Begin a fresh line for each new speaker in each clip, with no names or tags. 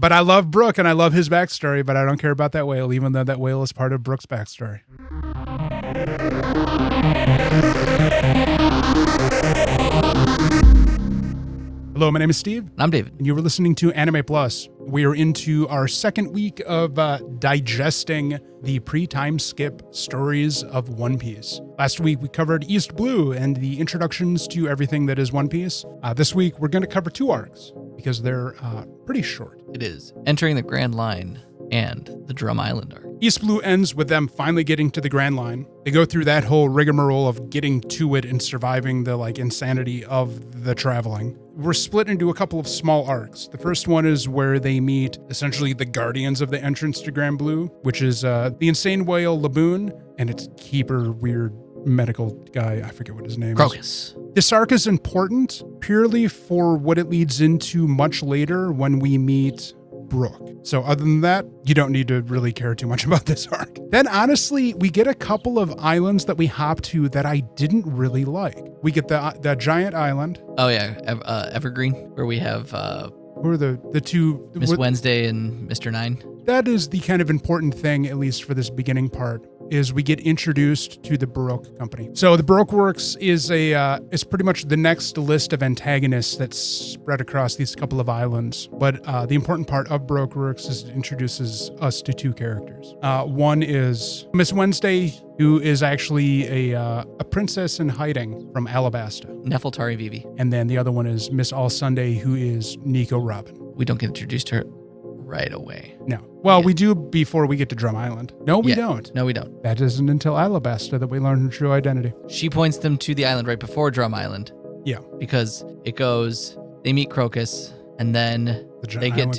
But I love Brooke and I love his backstory, but I don't care about that whale, even though that whale is part of Brooke's backstory. Hello, my name is Steve.
And I'm David.
And you were listening to Anime Plus. We are into our second week of digesting the pre-time skip stories of One Piece. Last week, we covered East Blue and the introductions to everything that is One Piece. This week, we're going to cover 2 arcs because they're pretty short.
It is Entering the Grand Line and the Drum Island arc.
East Blue ends with them finally getting to the Grand Line. They go through that whole rigmarole of getting to it and surviving the insanity of the traveling. We're split into a couple of small arcs. The first one is where they meet essentially the guardians of the entrance to Grand Blue, which is the insane whale Laboon and its keeper, weird medical guy. I forget what his name
Crocus.
is. This arc is important purely for what it leads into much later when we meet Brooke. So other than that, you don't need to really care too much about this arc. Then honestly, we get a couple of islands that we hop to that I didn't really like. We get the giant island.
Oh yeah, Evergreen, where we have
Who are the two?
Miss Wednesday and Mr. Nine.
That is the kind of important thing, at least for this beginning part, is we get introduced to the Baroque company. So the Baroque Works is pretty much the next list of antagonists that's spread across these couple of islands. But the important part of Baroque Works is it introduces us to 2 characters. One is Miss Wednesday, who is actually a princess in hiding from Alabasta.
Nefeltari Vivi.
And then the other one is Miss All Sunday, who is Nico Robin.
We don't get introduced to her right away.
No. Well, we do before we get to Drum Island. No, we don't.
No, we don't.
That isn't until Alabasta that we learn her true identity.
She points them to the island right before Drum Island.
Yeah.
Because it goes, they meet Crocus, and then they get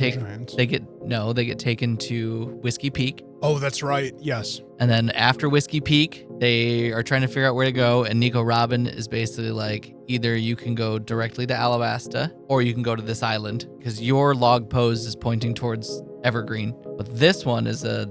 taken to Whiskey Peak.
Oh, that's right. Yes.
And then after Whiskey Peak, they are trying to figure out where to go. And Nico Robin is basically like, either you can go directly to Alabasta or you can go to this island because your log pose is pointing towards Evergreen. But this one is a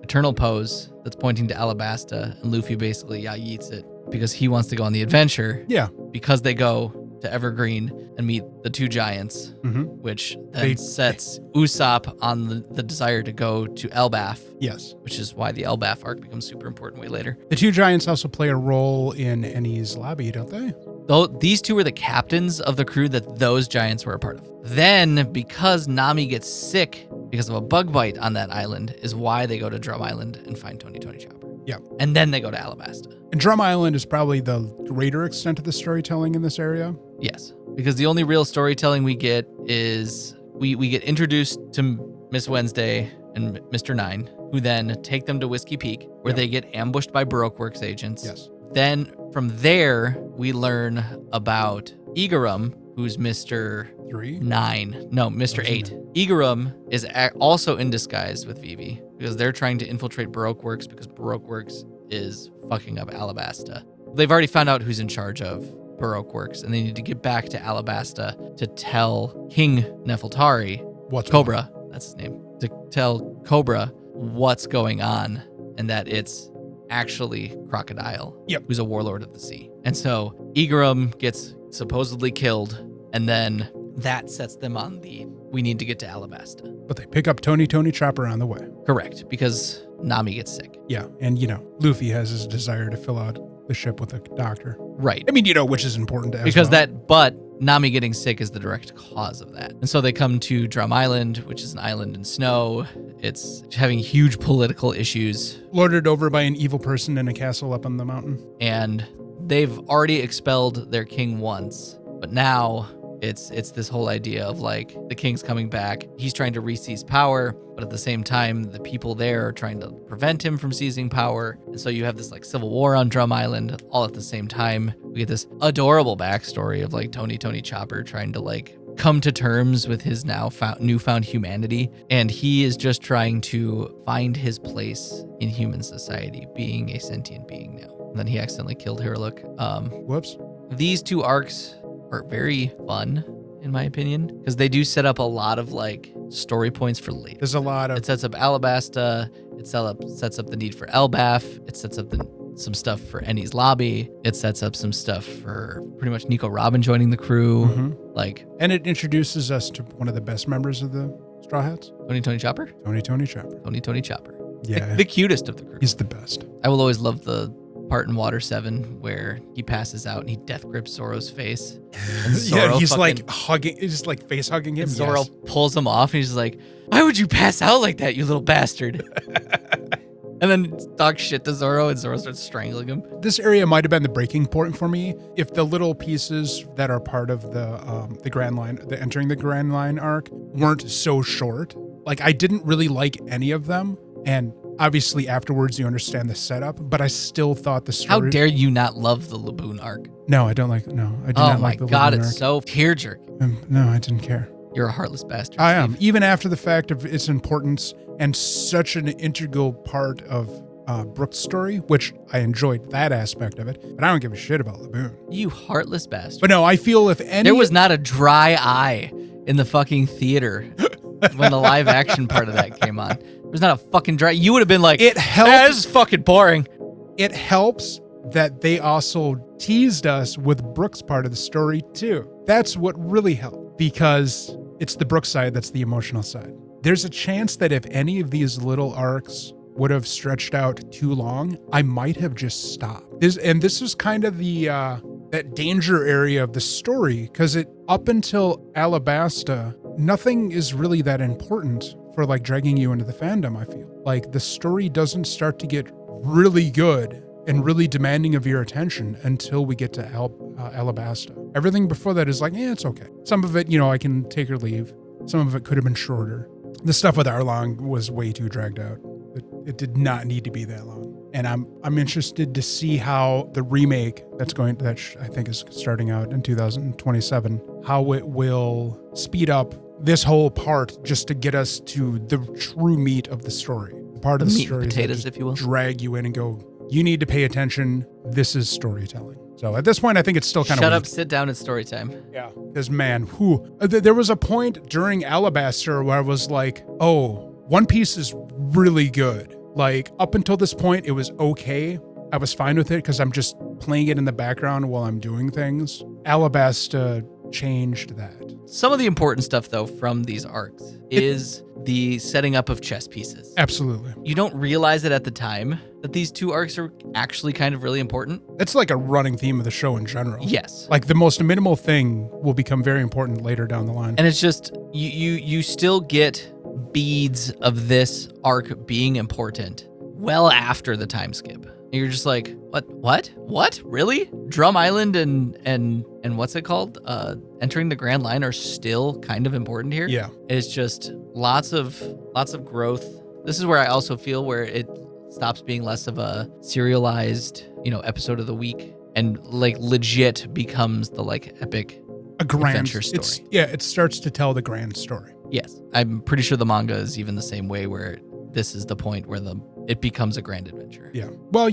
eternal pose that's pointing to Alabasta. And Luffy basically yeets it because he wants to go on the adventure.
Yeah.
Because they go to Evergreen and meet the 2 giants, which then sets Usopp on the desire to go to Elbaf.
Yes.
Which is why the Elbaf arc becomes super important way later.
The 2 giants also play a role in Ennie's lobby, don't they?
Though these 2 were the captains of the crew that those giants were a part of. Then, because Nami gets sick because of a bug bite on that island, is why they go to Drum Island and find Tony Chopper.
Yeah.
And then they go to Alabasta.
And Drum Island is probably the greater extent of the storytelling in this area.
Yes, because the only real storytelling we get is we get introduced to Miss Wednesday and Mr. Nine, who then take them to Whiskey Peak, where they get ambushed by Baroque Works agents.
Yes.
Then from there, we learn about Igarum, who's Mr.
3?
9. No, Mr. 8. Igarum is also in disguise with Vivi because they're trying to infiltrate Baroque Works because Baroque Works is fucking up Alabasta. They've already found out who's in charge of Baroque Works, and they need to get back to Alabasta to tell King Nefeltari, Cobra, that's his name, to tell Cobra what's going on and that it's actually Crocodile, who's a warlord of the sea. And so Igarum gets supposedly killed, and then that sets them on we need to get to Alabasta.
But they pick up Tony Chopper on the way.
Correct, because Nami gets sick.
Yeah, and Luffy has his desire to fill out the ship with a doctor.
Right.
I mean, which is important to
because but Nami getting sick is the direct cause of that. And so they come to Drum Island, which is an island in snow. It's having huge political issues.
Lorded over by an evil person in a castle up on the mountain.
And they've already expelled their king once, but now it's this whole idea of like the king's coming back. He's trying to re-seize power, but at the same time, the people there are trying to prevent him from seizing power. And so you have this like civil war on Drum Island all at the same time. We get this adorable backstory of like Tony Chopper trying to like come to terms with his now newfound humanity. And he is just trying to find his place in human society, being a sentient being now. And then he accidentally killed Hiruluk.
Whoops.
These 2 arcs are very fun, in my opinion, because they do set up a lot of like story points for later.
There's a lot of...
It sets up Alabasta. It sets up the need for Elbaf. It sets up some stuff for Ennie's lobby. It sets up some stuff for pretty much Nico Robin joining the crew.
And it introduces us to one of the best members of the Straw Hats?
Tony Chopper?
Tony Chopper.
Tony Chopper.
Yeah.
The cutest of the crew.
He's the best.
I will always love the part in Water 7 where he passes out and he death grips Zoro's face. And Zoro
he's like hugging, just like face hugging him.
And Zoro pulls him off and he's like, why would you pass out like that, you little bastard? And then talks shit to Zoro and Zoro starts strangling him.
This area might have been the breaking point for me. If the little pieces that are part of the Grand Line, the entering the Grand Line arc, weren't so short. Like, I didn't really like any of them. And obviously afterwards you understand the setup, but I still thought the story...
How dare you not love the Laboon arc?
No, I don't like... No, I do not like the Laboon arc.
Oh my God, it's so tear-jerking.
No, I didn't care.
You're a heartless bastard,
I am.
Steve.
Even after the fact of its importance and such an integral part of Brooke's story, which I enjoyed that aspect of it, but I don't give a shit about Laboon.
You heartless bastard.
But no, I feel if any...
There was not a dry eye in the fucking theater when the live action part of that came on. There was not a fucking dry... You would have been like,
it helps.
This is fucking boring.
It helps that they also teased us with Brooke's part of the story too. That's what really helped, because it's the Brooke side that's the emotional side. There's a chance that if any of these little arcs would have stretched out too long, I might have just stopped. This was kind of the that danger area of the story, because up until Alabasta, nothing is really that important for like dragging you into the fandom. I feel like the story doesn't start to get really good and really demanding of your attention until we get to Alabasta. Everything before that is like, it's okay. Some of it, I can take or leave. Some of it could have been shorter. The stuff with Arlong was way too dragged out. It did not need to be that long. And I'm interested to see how the remake that I think is starting out in 2027, how it will speed up this whole part just to get us to the true meat of the story. The part of the story
potatoes, if you will,
drag you in and go, you need to pay attention. This is storytelling. So at this point, I think it's still kind of
Shut up, sit down, it's story time.
Yeah, because man, there was a point during Alabaster where I was like, oh, One Piece is really good. Like, up until this point, it was okay. I was fine with it because I'm just playing it in the background while I'm doing things. Alabasta changed that.
Some of the important stuff, though, from these arcs is the setting up of chess pieces.
Absolutely.
You don't realize it at the time that these two arcs are actually kind of really important.
It's like a running theme of the show in general.
Yes.
Like, the most minimal thing will become very important later down the line.
And it's just, you still get beads of this arc being important well after the time skip. And you're just like, what? Really? Drum Island and what's it called? Entering the Grand Line are still kind of important here.
Yeah.
It's just lots of growth. This is where I also feel where it stops being less of a serialized, episode of the week and like legit becomes the like epic adventure story.
It starts to tell the grand story.
Yes. I'm pretty sure the manga is even the same way, where this is the point where it becomes a grand adventure.
Yeah. Well,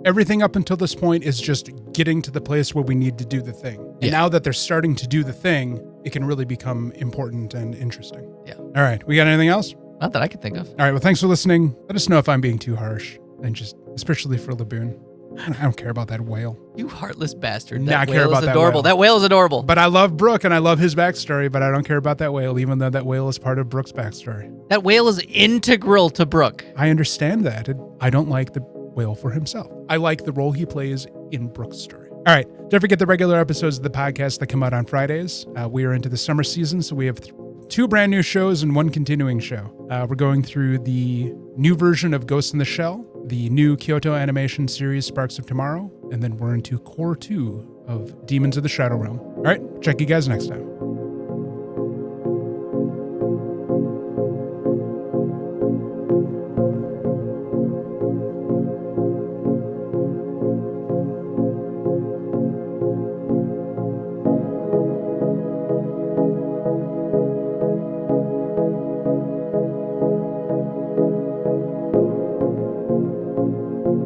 everything up until this point is just getting to the place where we need to do the thing. And now that they're starting to do the thing, it can really become important and interesting.
Yeah.
All right. We got anything else?
Not that I can think of.
All right. Well, thanks for listening. Let us know if I'm being too harsh, and just especially for Laboon. I don't care about that whale.
You heartless bastard.
Not care about that
adorable.
whale.
That whale is adorable.
But I love Brooke and I love his backstory, but I don't care about that whale, even though that whale is part of Brooke's backstory.
That whale is integral to Brooke.
I understand that. I don't like the whale for himself. I like the role he plays in Brooke's story. All right. Don't forget the regular episodes of the podcast that come out on Fridays. We are into the summer season, so we have 2 brand new shows and 1 continuing show. We're going through the new version of Ghost in the Shell, the new Kyoto animation series Sparks of Tomorrow, and then we're into Core 2 of Demons of the Shadow Realm. All right, check you guys next time.